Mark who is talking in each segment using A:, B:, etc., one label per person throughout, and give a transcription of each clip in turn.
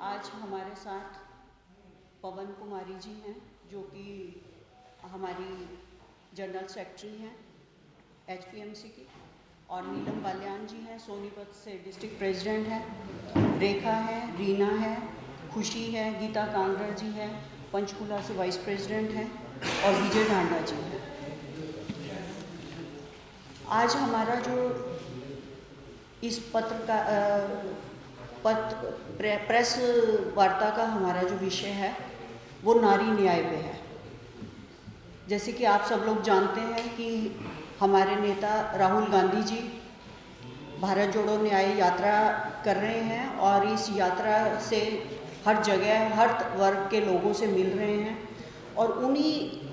A: आज हमारे साथ पवन कुमारी जी हैं जो कि हमारी जनरल सेक्रेटरी हैं HPMC की, और नीलम बाल्यान जी हैं सोनीपत से डिस्ट्रिक्ट प्रेसिडेंट हैं, रेखा है, रीना है, खुशी है, गीता कांगड़ा जी है, पंचकुला से वाइस प्रेसिडेंट हैं, और विजय ढांडा जी हैं। आज हमारा जो इस प्रेस वार्ता का हमारा जो विषय है वो नारी न्याय पे है। जैसे कि आप सब लोग जानते हैं कि हमारे नेता राहुल गांधी जी भारत जोड़ो न्याय यात्रा कर रहे हैं और इस यात्रा से हर जगह हर वर्ग के लोगों से मिल रहे हैं, और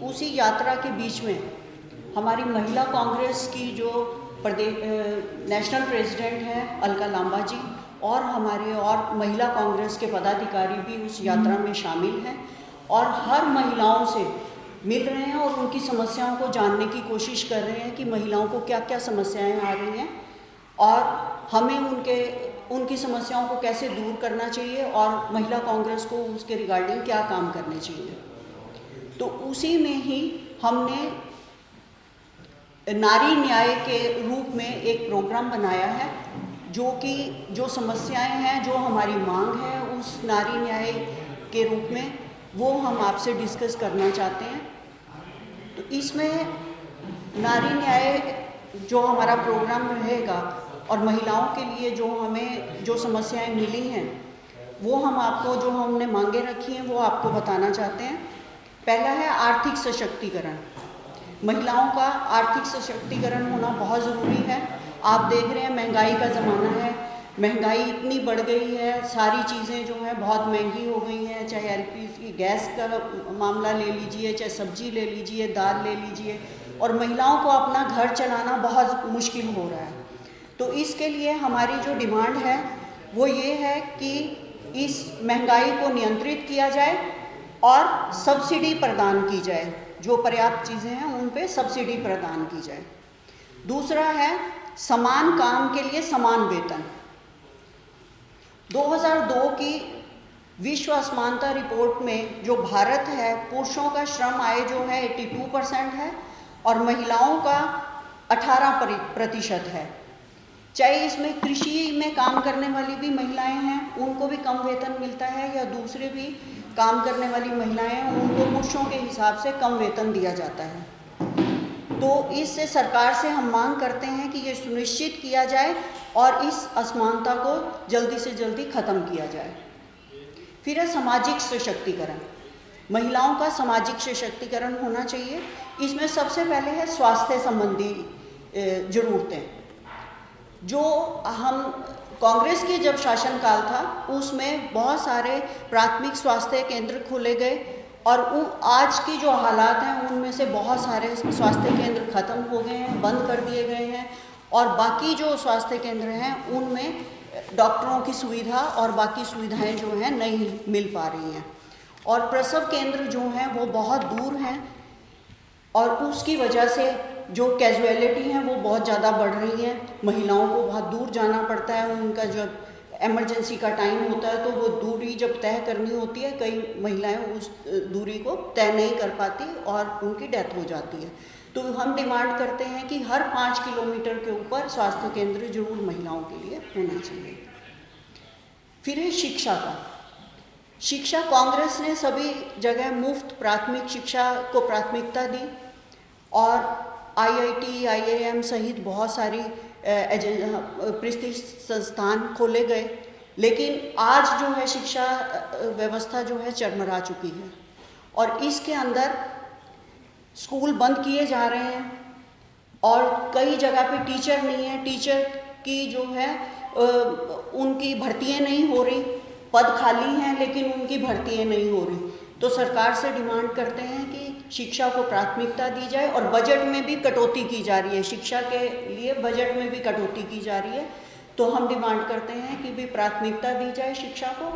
A: उसी यात्रा के बीच में हमारी महिला कांग्रेस की जो नेशनल प्रेसिडेंट हैं अलका लांबा जी और हमारे और महिला कांग्रेस के पदाधिकारी भी उस यात्रा में शामिल हैं और हर महिलाओं से मिल रहे हैं और उनकी समस्याओं को जानने की कोशिश कर रहे हैं कि महिलाओं को क्या क्या समस्याएं आ रही हैं और हमें उनकी समस्याओं को कैसे दूर करना चाहिए और महिला कांग्रेस को उसके रिगार्डिंग क्या काम करने चाहिए। तो उसी में ही हमने नारी न्याय के रूप में एक प्रोग्राम बनाया है जो समस्याएं हैं, जो हमारी मांग है उस नारी न्याय के रूप में वो हम आपसे डिस्कस करना चाहते हैं। तो इसमें नारी न्याय जो हमारा प्रोग्राम रहेगा और महिलाओं के लिए जो समस्याएं मिली हैं वो हम आपको, जो हमने मांगे रखी हैं वो आपको बताना चाहते हैं। पहला है आर्थिक सशक्तिकरण। महिलाओं का आर्थिक सशक्तिकरण होना बहुत ज़रूरी है। आप देख रहे हैं महंगाई का ज़माना है, महंगाई इतनी बढ़ गई है, सारी चीज़ें जो हैं बहुत महंगी हो गई हैं, चाहे LPG गैस का मामला ले लीजिए, चाहे सब्जी ले लीजिए, दाल ले लीजिए, और महिलाओं को अपना घर चलाना बहुत मुश्किल हो रहा है। तो इसके लिए हमारी जो डिमांड है वो ये है कि इस महंगाई को नियंत्रित किया जाए और सब्सिडी प्रदान की जाए, जो पर्याप्त चीज़ें हैं उन पे सब्सिडी प्रदान की जाए। दूसरा है समान काम के लिए समान वेतन। 2002 की विश्व असमानता रिपोर्ट में जो भारत है, पुरुषों का श्रम आय जो है 82% है और महिलाओं का 18% है। चाहे इसमें कृषि में काम करने वाली भी महिलाएं हैं उनको भी कम वेतन मिलता है, या दूसरे भी काम करने वाली महिलाएं हैं उनको पुरुषों के हिसाब से कम वेतन दिया जाता है। तो इससे सरकार से हम मांग करते हैं कि ये सुनिश्चित किया जाए और इस असमानता को जल्दी से जल्दी ख़त्म किया जाए। फिर है सामाजिक सशक्तिकरण। महिलाओं का सामाजिक सशक्तिकरण होना चाहिए। इसमें सबसे पहले है स्वास्थ्य संबंधी ज़रूरतें। जो हम कांग्रेस के जब शासनकाल था उसमें बहुत सारे प्राथमिक स्वास्थ्य केंद्र खोले गए और आज की जो हालात हैं उनमें से बहुत सारे स्वास्थ्य केंद्र ख़त्म हो गए हैं, बंद कर दिए गए हैं, और बाकी जो स्वास्थ्य केंद्र हैं उनमें डॉक्टरों की सुविधा और बाकी सुविधाएं जो हैं नहीं मिल पा रही हैं, और प्रसव केंद्र जो हैं वो बहुत दूर हैं और उसकी वजह से जो कैजुअलिटी हैं वो बहुत ज़्यादा बढ़ रही है। महिलाओं को बहुत दूर जाना पड़ता है, उनका जब इमरजेंसी का टाइम होता है तो वो दूरी जब तय करनी होती है, कई महिलाएं उस दूरी को तय नहीं कर पाती और उनकी डेथ हो जाती है। तो हम डिमांड करते हैं कि हर 5 किलोमीटर के ऊपर स्वास्थ्य केंद्र जरूर महिलाओं के लिए होना चाहिए। फिर है शिक्षा का। शिक्षा, कांग्रेस ने सभी जगह मुफ्त प्राथमिक शिक्षा को प्राथमिकता दी और IIT, IIM सहित बहुत सारी प्रतिष्ठित संस्थान खोले गए, लेकिन आज जो है शिक्षा व्यवस्था जो है चरमरा चुकी है और इसके अंदर स्कूल बंद किए जा रहे हैं और कई जगह पे टीचर नहीं है, टीचर की जो है उनकी भर्तियाँ नहीं हो रही, पद खाली हैं लेकिन उनकी भर्तियाँ नहीं हो रही। तो सरकार से डिमांड करते हैं कि शिक्षा को प्राथमिकता दी जाए और बजट में भी कटौती की जा रही है, शिक्षा के लिए बजट में भी कटौती की जा रही है। तो हम डिमांड करते हैं कि भी प्राथमिकता दी जाए शिक्षा को,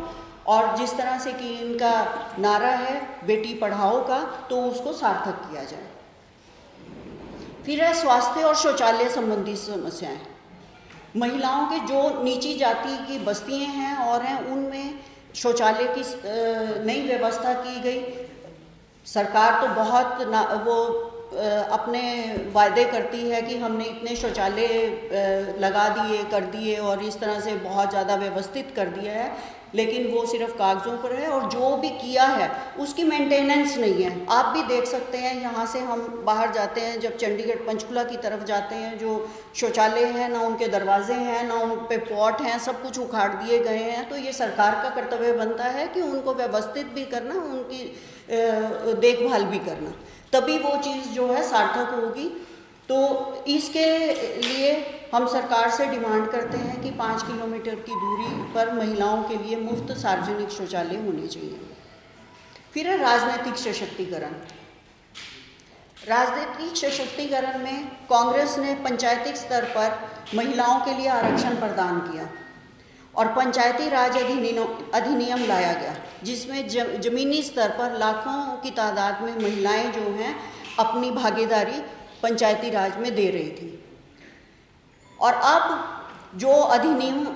A: और जिस तरह से कि इनका नारा है बेटी पढ़ाओ का, तो उसको सार्थक किया जाए। फिर है स्वास्थ्य और शौचालय संबंधी समस्याएं। महिलाओं के जो नीची जाति की बस्तियां हैं और हैं उनमें शौचालय की नई व्यवस्था की गई। सरकार तो बहुत अपने वायदे करती है कि हमने इतने शौचालय लगा दिए, कर दिए और इस तरह से बहुत ज़्यादा व्यवस्थित कर दिया है, लेकिन वो सिर्फ कागज़ों पर है और जो भी किया है उसकी मेंटेनेंस नहीं है। आप भी देख सकते हैं, यहाँ से हम बाहर जाते हैं, जब चंडीगढ़ पंचकुला की तरफ जाते हैं, जो शौचालय हैं ना उनके दरवाजे हैं ना उन पे पॉट हैं, सब कुछ उखाड़ दिए गए हैं। तो ये सरकार का कर्तव्य बनता है कि उनको व्यवस्थित भी करना, उनकी देखभाल भी करना, तभी वो चीज़ जो है सार्थक होगी। तो इसके लिए हम सरकार से डिमांड करते हैं कि 5 किलोमीटर की दूरी पर महिलाओं के लिए मुफ्त सार्वजनिक शौचालय होने चाहिए। फिर है राजनीतिक सशक्तिकरण। राजनीतिक सशक्तिकरण में कांग्रेस ने पंचायती स्तर पर महिलाओं के लिए आरक्षण प्रदान किया और पंचायती राज अधिनियम लाया गया, जिसमें ज़मीनी स्तर पर लाखों की तादाद में महिलाएं जो हैं अपनी भागीदारी पंचायती राज में दे रही थी। और अब जो अधिनियम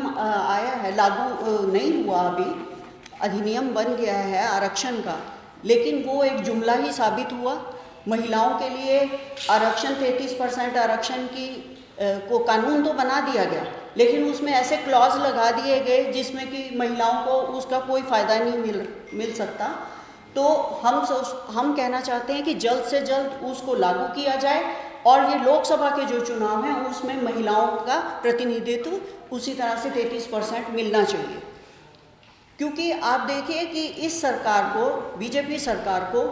A: आया है, लागू नहीं हुआ अभी, अधिनियम बन गया है आरक्षण का, लेकिन वो एक जुमला ही साबित हुआ। महिलाओं के लिए आरक्षण 33% आरक्षण की को कानून तो बना दिया गया, लेकिन उसमें ऐसे क्लॉज लगा दिए गए जिसमें कि महिलाओं को उसका कोई फ़ायदा नहीं मिल सकता। तो हम कहना चाहते हैं कि जल्द से जल्द उसको लागू किया जाए और ये लोकसभा के जो चुनाव हैं उसमें महिलाओं का प्रतिनिधित्व उसी तरह से 33% मिलना चाहिए। क्योंकि आप देखिए कि इस सरकार को, बीजेपी सरकार को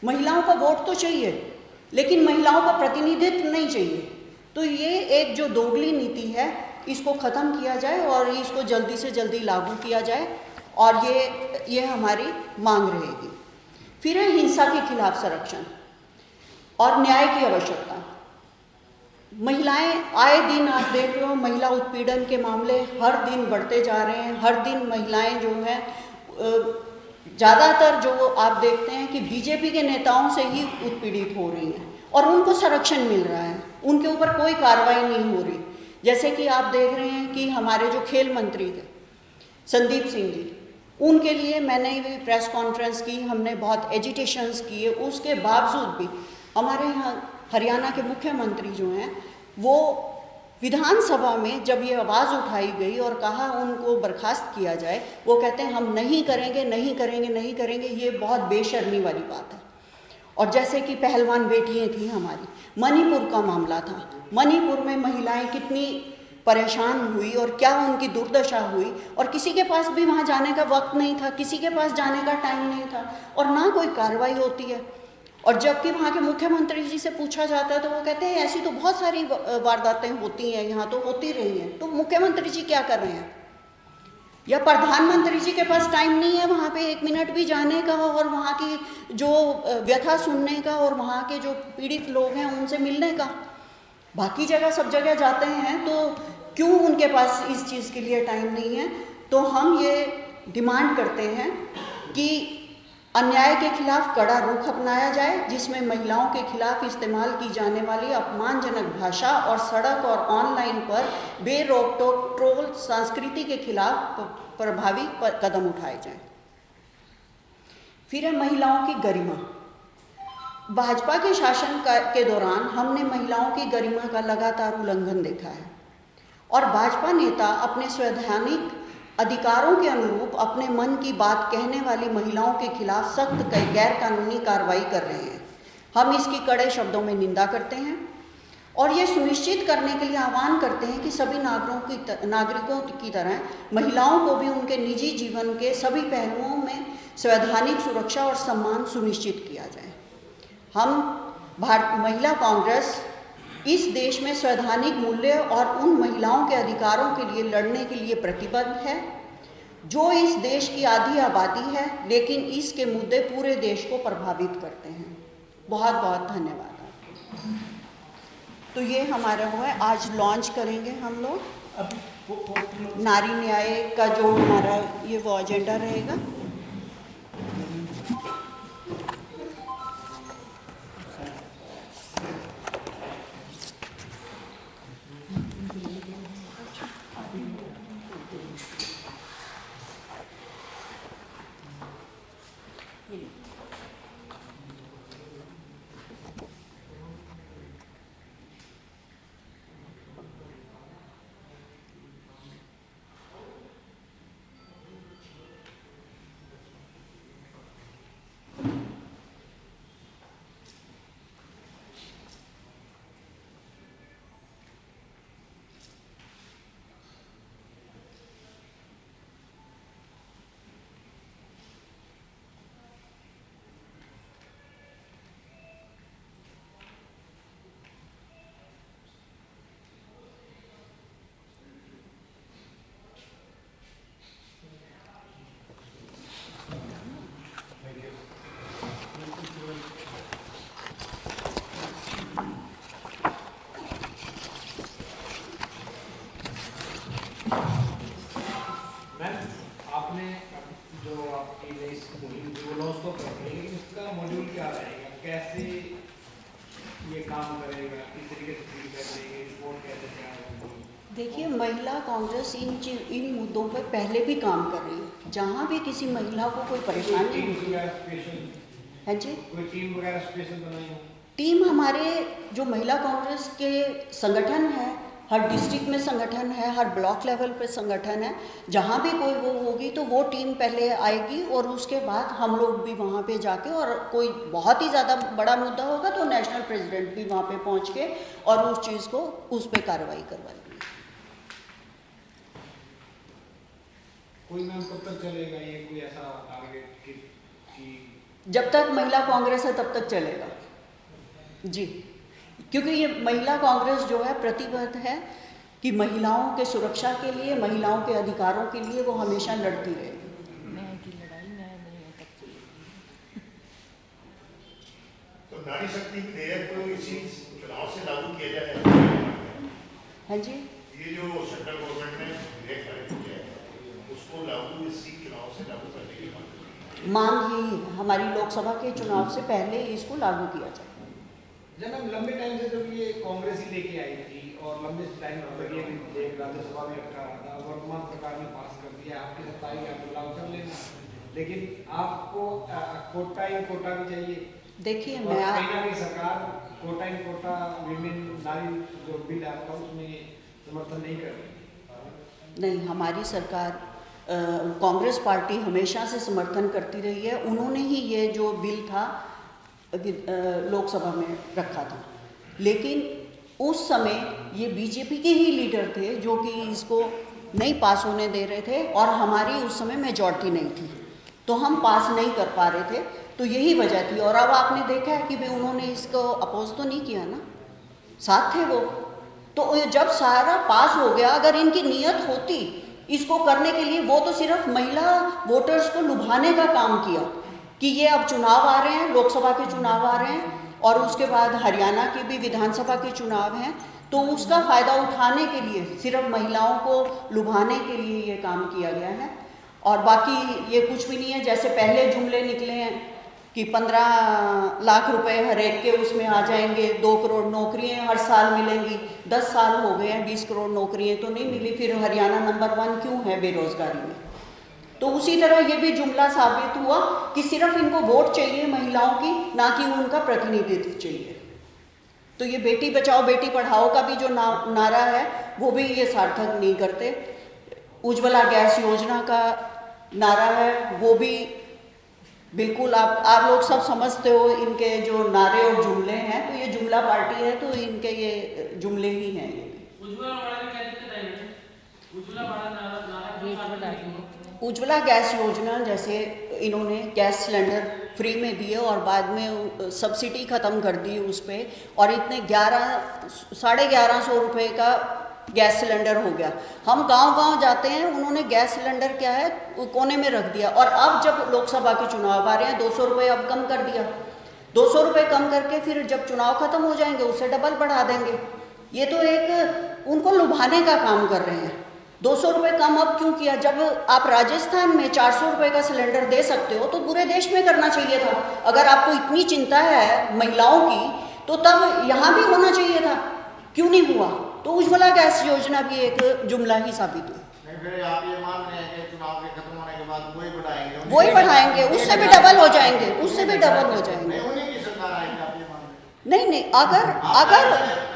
A: महिलाओं का वोट तो चाहिए, लेकिन महिलाओं का प्रतिनिधित्व नहीं चाहिए। तो ये एक जो दोगली नीति है, इसको ख़त्म किया जाए और इसको जल्दी से जल्दी लागू किया जाए, और ये हमारी मांग रहेगी। फिर है हिंसा के खिलाफ संरक्षण और न्याय की आवश्यकता। महिलाएं आए दिन, आप देख रहे हो, महिला उत्पीड़न के मामले हर दिन बढ़ते जा रहे हैं। हर दिन महिलाएं जो हैं, ज़्यादातर जो आप देखते हैं कि बीजेपी के नेताओं से ही उत्पीड़ित हो रही हैं और उनको संरक्षण मिल रहा है, उनके ऊपर कोई कार्रवाई नहीं हो रही। जैसे कि आप देख रहे हैं कि हमारे जो खेल मंत्री थे संदीप सिंह जी, उनके लिए मैंने भी प्रेस कॉन्फ्रेंस की, हमने बहुत एजिटेशंस किए, उसके बावजूद भी हमारे यहाँ हरियाणा के मुख्यमंत्री जो हैं, वो विधानसभा में जब ये आवाज़ उठाई गई और कहा उनको बर्खास्त किया जाए, वो कहते हैं हम नहीं करेंगे, नहीं करेंगे, नहीं करेंगे। ये बहुत बेशर्मी वाली बात है। और जैसे कि पहलवान बेटियाँ थी हमारी, मणिपुर का मामला था, मणिपुर में महिलाएं कितनी परेशान हुई और क्या उनकी दुर्दशा हुई, और किसी के पास भी वहाँ जाने का वक्त नहीं था, किसी के पास जाने का टाइम नहीं था, और ना कोई कार्रवाई होती है। और जबकि वहाँ के मुख्यमंत्री जी से पूछा जाता है तो वो कहते हैं ऐसी तो बहुत सारी वारदातें होती हैं, यहाँ तो होती रही हैं। तो मुख्यमंत्री जी क्या कर रहे हैं? या प्रधानमंत्री जी के पास टाइम नहीं है वहाँ पे 1 मिनट भी जाने का और वहाँ की जो व्यथा सुनने का और वहाँ के जो पीड़ित लोग हैं उनसे मिलने का? बाकी जगह सब जगह जाते हैं, तो क्यों उनके पास इस चीज़ के लिए टाइम नहीं है? तो हम ये डिमांड करते हैं कि अन्याय के खिलाफ कड़ा रुख अपनाया जाए, जिसमें महिलाओं के खिलाफ इस्तेमाल की जाने वाली अपमानजनक भाषा और सड़क और ऑनलाइन पर बेरोक टोक ट्रोल संस्कृति के खिलाफ प्रभावी कदम उठाए जाएं। फिर है महिलाओं की गरिमा। भाजपा के शासन के दौरान हमने महिलाओं की गरिमा का लगातार उल्लंघन देखा है और भाजपा नेता अपने संवैधानिक अधिकारों के अनुरूप अपने मन की बात कहने वाली महिलाओं के खिलाफ सख्त गैरकानूनी कार्रवाई कर रहे हैं। हम इसकी कड़े शब्दों में निंदा करते हैं और ये सुनिश्चित करने के लिए आह्वान करते हैं कि सभी नागरिकों की तरह महिलाओं को भी उनके निजी जीवन के सभी पहलुओं में संवैधानिक सुरक्षा और सम्मान सुनिश्चित किया जाए। हम महिला कांग्रेस इस देश में संवैधानिक मूल्य और उन महिलाओं के अधिकारों के लिए लड़ने के लिए प्रतिबद्ध है जो इस देश की आधी आबादी है, लेकिन इसके मुद्दे पूरे देश को प्रभावित करते हैं। बहुत बहुत धन्यवाद आपको। तो ये हमारा वो है, आज लॉन्च करेंगे हम लोग नारी न्याय का जो हमारा ये वो एजेंडा रहेगा।
B: आपने जो आपकी नई मुहिम थी वो लॉन्च तो कर रही है, लेकिन इसका मॉड्यूल क्या रहेगा, कैसे ये काम करेगा, किस तरीके से फीडबैक देंगे, रिपोर्ट कैसे तैयार होगी?
A: देखिए, महिला कांग्रेस इन मुद्दों पर पहले भी काम कर रही है। जहाँ भी किसी महिला को कोई परेशानी होती है, हाँ जी,
B: कोई टीम वगैरह स्पेशल बनाई हो?
A: टीम हमारे जो महिला कांग्रेस के संगठन है, हर डिस्ट्रिक्ट में संगठन है, हर ब्लॉक लेवल पे संगठन है। जहाँ भी कोई वो होगी तो वो टीम पहले आएगी और उसके बाद हम लोग भी वहाँ पे जाके, और कोई बहुत ही ज़्यादा बड़ा मुद्दा होगा तो नेशनल प्रेसिडेंट भी वहाँ पे पहुँच के और उस चीज़ को उस पर कार्रवाई करवाएगी।
B: कोई मैम कब तक चलेगा ये, कोई ऐसा टारगेट कि
A: जब तक महिला कांग्रेस है तब तक चलेगा जी, क्योंकि ये महिला कांग्रेस जो है प्रतिबद्ध है कि महिलाओं के सुरक्षा के लिए, महिलाओं के अधिकारों के लिए वो हमेशा लड़ती रहेगी।
C: न्याय की लड़ाई न्याय नहीं तक चलेगी।
D: तो नारी शक्ति विधेयक को इसी चुनाव से लागू किया जाए?
A: हाँ जी,
D: ये जो सेंट्रल गवर्नमेंट ने विधेयक पारित किया है उसको लागू इसी चुनाव से लागू करने की
A: मांग यही है हमारी, लोकसभा के चुनाव से पहले इसको लागू किया जाए।
B: जब हम लंबे टाइम से जब ये कांग्रेस ही लेके आई थी और लंबे टाइम तक ये विधेयक राज्यसभा में रखा रहा था, वर्तमान सरकार ने पास कर दिया, आपकी सत्ता आई, आप लागू कर लेना, लेकिन आपको कोटा इन कोटा भी चाहिए।
A: देखिए,
B: और कहीं ना कहीं सरकार कोटा इन कोटा विमेन नारी जो बिल आपका उसमें समर्थन नहीं कर रही।
A: नहीं, हमारी सरकार कांग्रेस पार्टी हमेशा से समर्थन करती रही है। उन्होंने ही ये जो बिल था लोकसभा में रखा था, लेकिन उस समय ये बीजेपी के ही लीडर थे जो कि इसको नहीं पास होने दे रहे थे और हमारी उस समय मेजॉरिटी नहीं थी, तो हम पास नहीं कर पा रहे थे, तो यही वजह थी। और अब आपने देखा है कि भाई उन्होंने इसको अपोज तो नहीं किया ना, साथ थे वो। तो जब सारा पास हो गया, अगर इनकी नीयत होती इसको करने के लिए, वो तो सिर्फ महिला वोटर्स को लुभाने का काम किया कि ये अब चुनाव आ रहे हैं, लोकसभा के चुनाव आ रहे हैं और उसके बाद हरियाणा के भी विधानसभा के चुनाव हैं, तो उसका फ़ायदा उठाने के लिए, सिर्फ महिलाओं को लुभाने के लिए ये काम किया गया है। और बाकी ये कुछ भी नहीं है। जैसे पहले जुमले निकले हैं कि 15 लाख रुपए हर एक के उसमें आ जाएंगे, 2 करोड़ नौकरियां हर साल मिलेंगी। 10 साल हो गए हैं, 20 करोड़ नौकरियां तो नहीं मिली, फिर हरियाणा नंबर 1 क्यों है बेरोजगारी में? तो उसी तरह ये भी जुमला साबित हुआ कि सिर्फ इनको वोट चाहिए महिलाओं की, ना कि उनका प्रतिनिधित्व चाहिए। तो ये बेटी बचाओ बेटी पढ़ाओ का भी जो नारा है वो भी ये सार्थक नहीं करते। उज्ज्वला गैस योजना का नारा है वो भी बिल्कुल आप लोग सब समझते हो, इनके जो नारे और जुमले हैं, तो ये जुमला पार्टी है, तो इनके ये जुमले ही हैं। ये उज्ज्वला गैस योजना, जैसे इन्होंने गैस सिलेंडर फ्री में दिए और बाद में सब्सिडी ख़त्म कर दी उस पर, और इतने 11,500 रुपये का गैस सिलेंडर हो गया। हम गांव-गांव जाते हैं, उन्होंने गैस सिलेंडर क्या है कोने में रख दिया। और अब जब लोकसभा के चुनाव आ रहे हैं, 200 रुपये अब कम कर दिया। 200 रुपये कम करके फिर जब चुनाव ख़त्म हो जाएंगे उससे डबल बढ़ा देंगे। ये तो एक उनको लुभाने का काम कर रहे हैं। 200 रुपये कम अब क्यों किया? जब आप राजस्थान में 400 रुपये का सिलेंडर दे सकते हो तो पूरे देश में करना चाहिए था। अगर आपको इतनी चिंता है महिलाओं की तो तब यहाँ भी होना चाहिए था, क्यों नहीं हुआ? तो उज्ज्वला गैस योजना भी एक जुमला ही साबित हुई।
D: नहीं, फिर आप ये मान रहे हैं कि चुनाव के खत्म होने के बाद वही बढ़ाएंगे
A: वही बढ़ाएंगे, उससे भी डबल हो जाएंगे, उससे भी डबल हो जाएंगे।
D: नहीं, उन्हीं की सरकार आएगी आप ये मान लें।
A: नहीं नहीं, अगर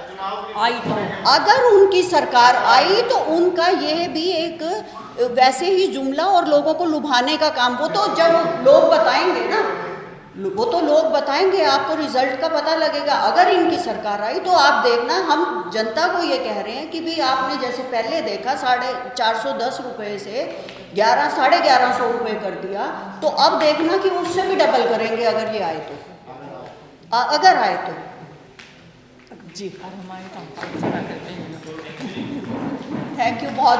D: चुनाव के लिए
C: आई तो
A: अगर उनकी सरकार आई तो उनका ये भी एक वैसे ही जुमला और लोगों को लुभाने का काम, वो तो जब लोग बताएंगे ना, वो तो लोग बताएंगे, आपको रिजल्ट का पता लगेगा। अगर इनकी सरकार आई तो आप देखना, हम जनता को ये कह रहे हैं कि भाई आपने जैसे पहले देखा 410 रुपये से 1100 रुपये कर दिया, तो अब देखना कि उससे भी डबल करेंगे अगर ये आए तो, अगर आए तो जी।
C: और हमारे काम करते हैं।
A: थैंक यू बहुत